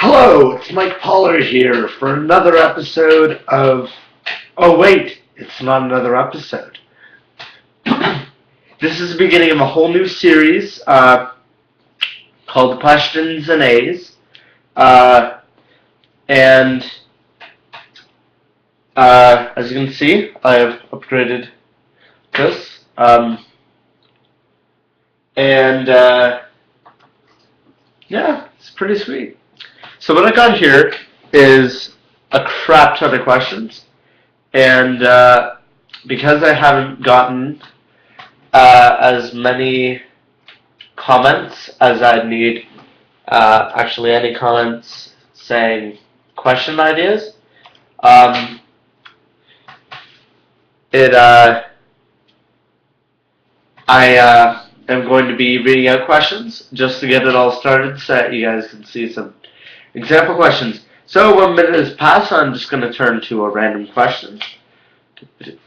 Hello, it's Mike Pollard here for another episode of. Oh, wait, it's not another episode. This is the beginning of a whole new series called Questions and A's. And as you can see, I have upgraded this. Yeah, it's pretty sweet. So what I got here is a crap ton of questions, and because I haven't gotten as many comments as I need, actually any comments saying question ideas, it I am going to be reading out questions just to get it all started so that you guys can see some example questions. So 1 minute has passed, so I'm just going to turn to a random question. And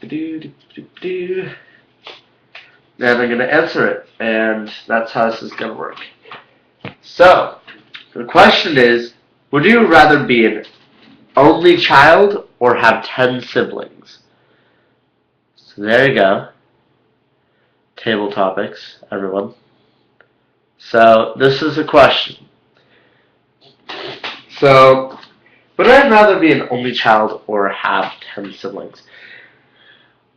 I'm going to answer it, and that's how this is going to work. So, the question is, would you rather be an only child or have 10 siblings? So there you go. Table topics, everyone. So, this is a question. So, would I rather be an only child or have 10 siblings?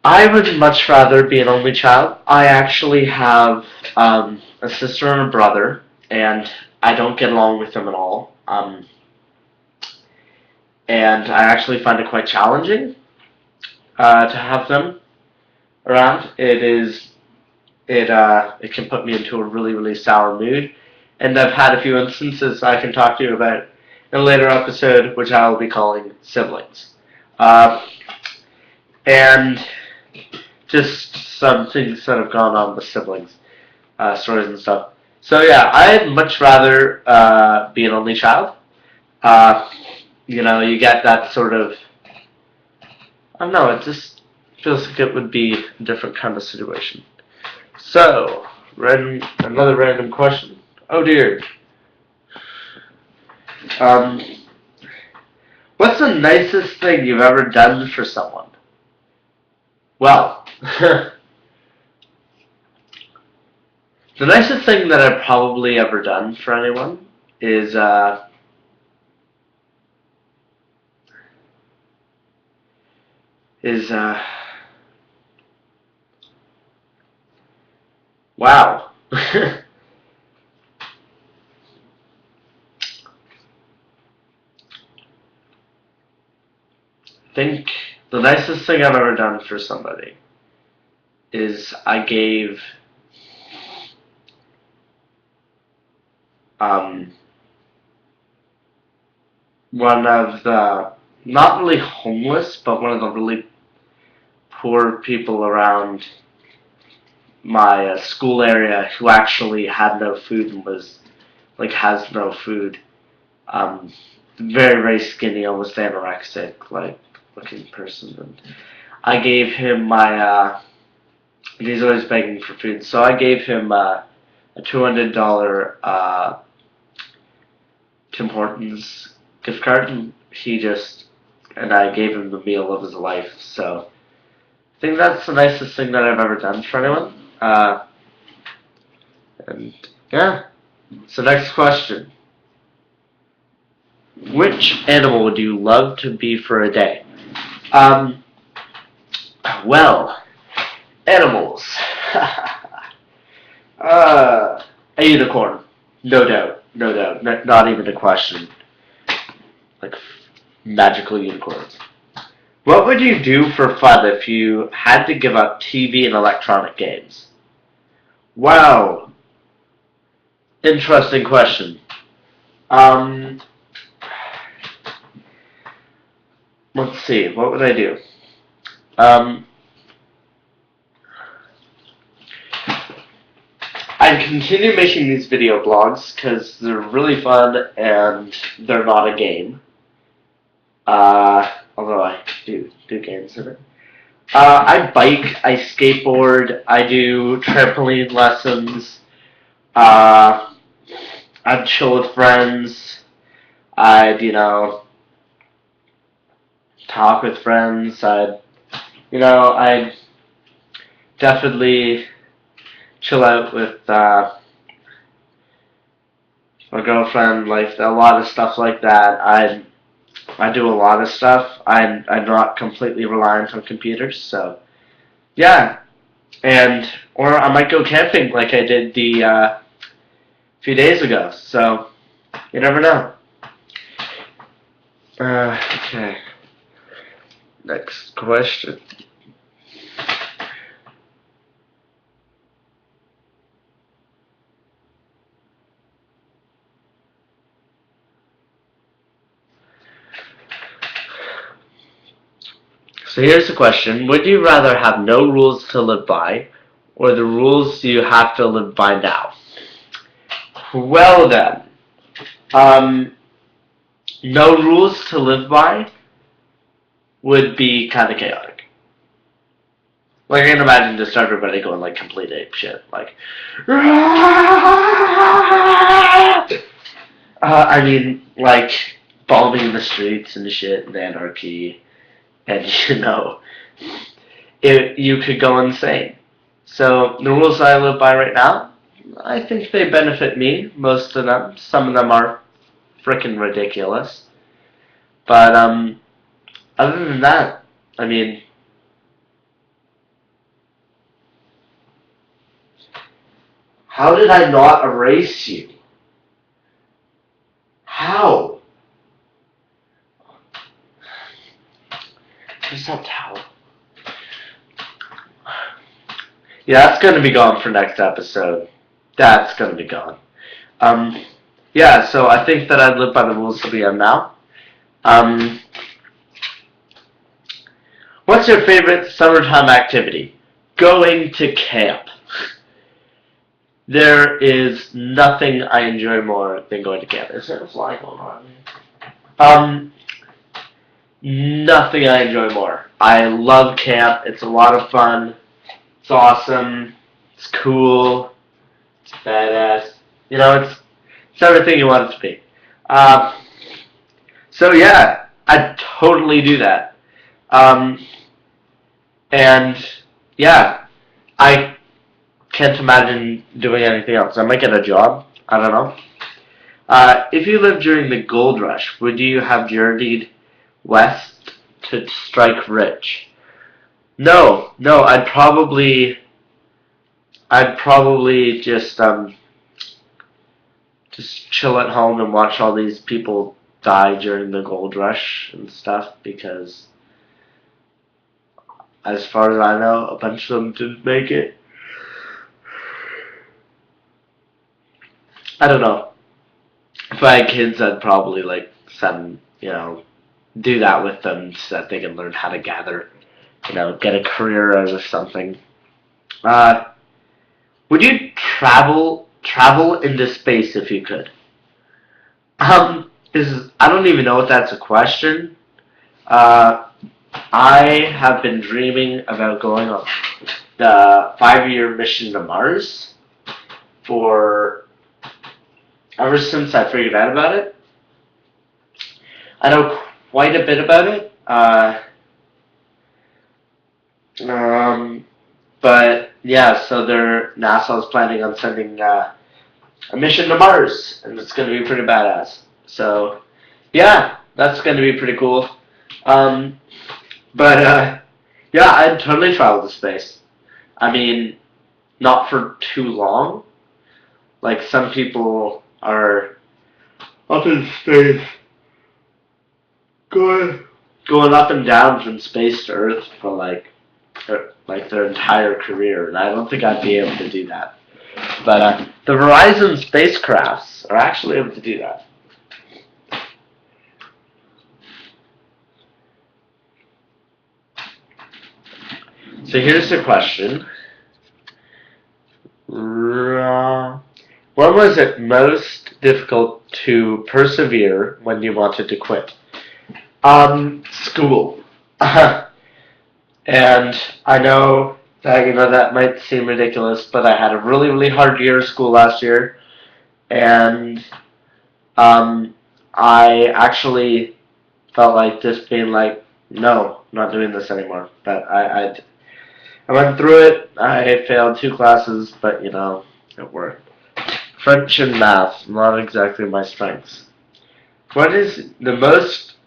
I would much rather be an only child. I actually have a sister and a brother, and I don't get along with them at all. And I actually find it quite challenging to have them around. It can put me into a really sour mood, and I've had a few instances I can talk to you about in a later episode, which I will be calling siblings, and just some things that have gone on with siblings, stories and stuff. So yeah, I'd much rather be an only child. You get that sort of, I don't know, it just feels like it would be a different kind of situation. So, another random question. Oh dear. What's the nicest thing you've ever done for someone? Well, the nicest thing that I've probably ever done for anyone is wow. I think the nicest thing I've ever done for somebody is I gave one of the, not really homeless, but one of the really poor people around my school area who actually had no food and has no food. Very skinny, almost anorexic, looking person. And I gave him my, he's always begging for food, so I gave him a $200 Tim Hortons gift card, and I gave him the meal of his life. So I think that's the nicest thing that I've ever done for anyone. And yeah. So next question. Which animal would you love to be for a day? Well, animals. A unicorn. No doubt. Not even a question. Like magical unicorns. What would you do for fun if you had to give up TV and electronic games? Wow. Interesting question. Let's see. What would I do? I'd continue making these video blogs because they're really fun and they're not a game. Although I do games in it. I bike, I skateboard, I do trampoline lessons, I chill with friends, I'd, talk with friends. I'd definitely chill out with my girlfriend, like a lot of stuff like that. I do a lot of stuff. I'm not completely reliant on computers, so yeah. And or I might go camping like I did the few days ago. So you never know. Okay. Next question. So here's the question. Would you rather have no rules to live by or the rules you have to live by now? Well then, um, no rules to live by would be kind of chaotic. Like I can imagine just everybody going like complete ape shit. Like, I mean, like bombing the streets and shit and anarchy, and you could go insane. So the rules I live by right now, I think they benefit me. Most of them. Some of them are freaking ridiculous. But other than that, I mean, how did I not erase you? How? Where's that towel? Yeah, that's gonna be gone for next episode. That's gonna be gone. Yeah, so I think that I'd live by the rules that we have now. Um, what's your favorite summertime activity? Going to camp. There is nothing I enjoy more than going to camp. Is there a fly going on? Nothing I enjoy more. I love camp. It's a lot of fun. It's awesome. It's cool. It's badass. It's everything you want it to be. Um, so yeah, I'd totally do that. Um, and yeah, I can't imagine doing anything else. I might get a job. I don't know. If you lived during the gold rush, would you have journeyed west to strike rich? No. I'd probably just chill at home and watch all these people die during the gold rush and stuff because, as far as I know, a bunch of them didn't make it. I don't know. If I had kids, I'd probably like send, do that with them so that they can learn how to gather, get a career out of something. Uh, would you travel into space if you could? I don't even know if that's a question. Uh, I have been dreaming about going on the 5-year mission to Mars for ever since I figured out about it. I know quite a bit about it. But yeah, so NASA is planning on sending a mission to Mars, and it's going to be pretty badass. So yeah, that's going to be pretty cool. Um, but yeah, I'd totally travel to space. I mean, not for too long. Like some people are up in space, going up and down from space to Earth for their entire career, and I don't think I'd be able to do that. But the Verizon spacecrafts are actually able to do that. So here's the question. When was it most difficult to persevere when you wanted to quit? School. And I know that that might seem ridiculous, but I had a really, really hard year of school last year, and I actually felt like just being like, no, I'm not doing this anymore. But I went through it. I failed 2 classes, but it worked. French and math, not exactly my strengths. What is the most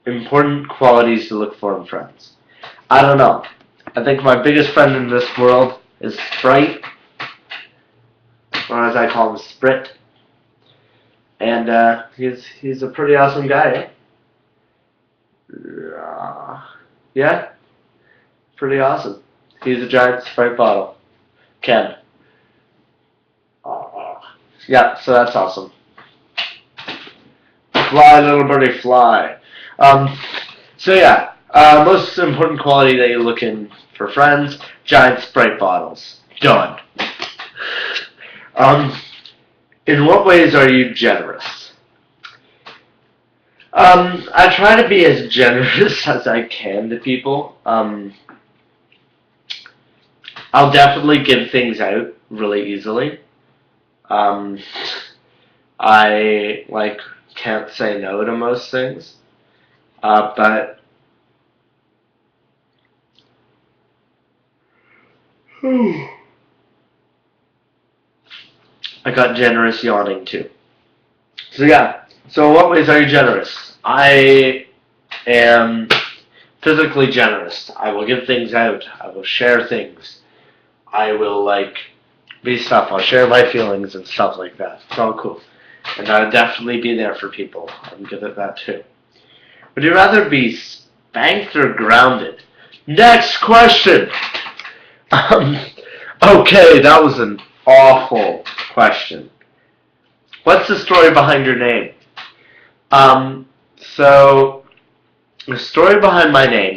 important qualities to look for in friends? I don't know. I think my biggest friend in this world is Sprite, or as I call him, Sprit. And he's a pretty awesome guy. Yeah, pretty awesome. He's a giant Sprite bottle. Ken. Yeah, so that's awesome. Fly, little birdie, fly. So yeah, most important quality that you look in for friends, giant Sprite bottles. Done. In what ways are you generous? I try to be as generous as I can to people. I'll definitely give things out really easily. I can't say no to most things, but I got generous yawning too. So yeah. So in what ways are you generous? I am physically generous. I will give things out. I will share things. I will be stuff. I'll share my feelings and stuff like that. It's all cool. And I'll definitely be there for people. I'm good at that too. Would you rather be spanked or grounded? Next question. Okay, that was an awful question. What's the story behind your name? So the story behind my name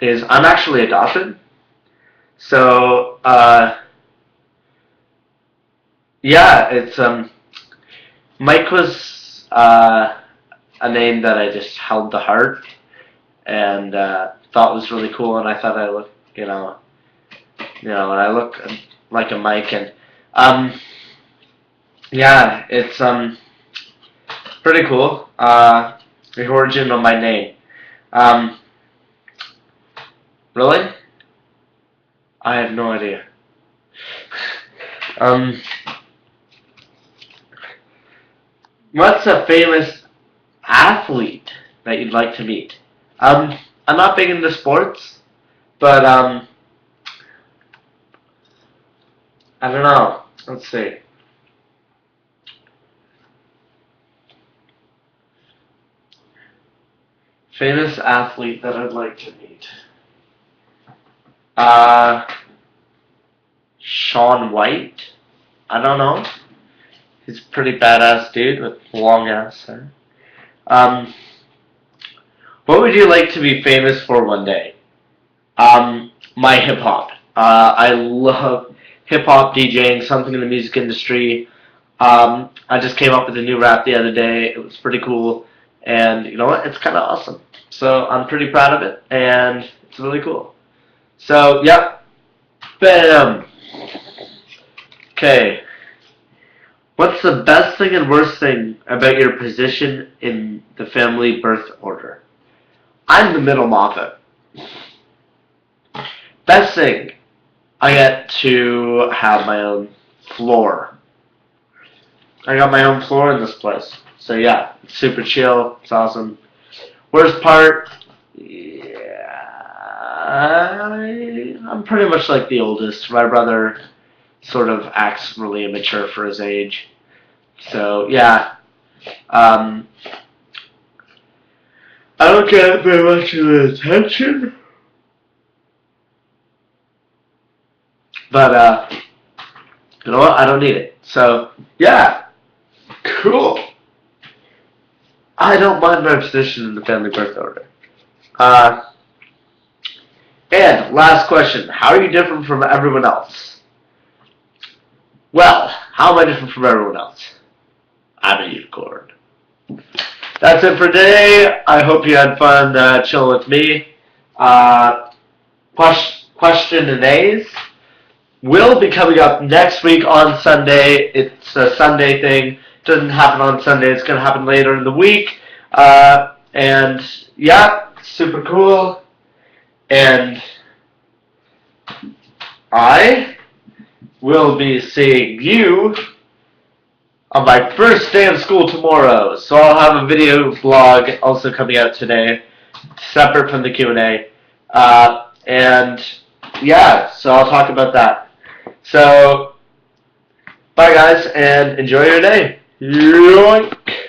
is I'm actually adopted. So, yeah, it's Mike was a name that I just held to heart and thought was really cool, and I thought I looked, and I look like a Mike, and yeah, it's pretty cool. The origin of my name. Really? I have no idea. What's a famous athlete that you'd like to meet? I'm not big into sports, but I don't know. Let's see. Famous athlete that I'd like to meet. Shaun White? I don't know. He's a pretty badass dude with long ass hair. What would you like to be famous for one day? My hip hop. I love hip hop DJing, something in the music industry. I just came up with a new rap the other day. It was pretty cool, and you know what? It's kind of awesome. So I'm pretty proud of it, and it's really cool. So yep, bam. Okay. What's the best thing and worst thing about your position in the family birth order? I'm the middle Moffat. Best thing, I get to have my own floor. I got my own floor in this place. So yeah, it's super chill. It's awesome. Worst part, yeah, I'm pretty much like the oldest. My brother sort of acts really immature for his age. So yeah, I don't get very much of the attention, but you know what? I don't need it. So yeah, cool. I don't mind my position in the family birth order. And last question: how are you different from everyone else? Well, how am I different from everyone else? I'm a unicorn. That's it for today. I hope you had fun chilling with me. Question and A's will be coming up next week on Sunday. It's a Sunday thing. doesn't happen on Sunday. It's going to happen later in the week. And yeah, super cool. And I will be seeing you on my first day of school tomorrow. So I'll have a video blog also coming out today, separate from the Q&A. And yeah, so I'll talk about that. So bye guys, and enjoy your day. Yoink.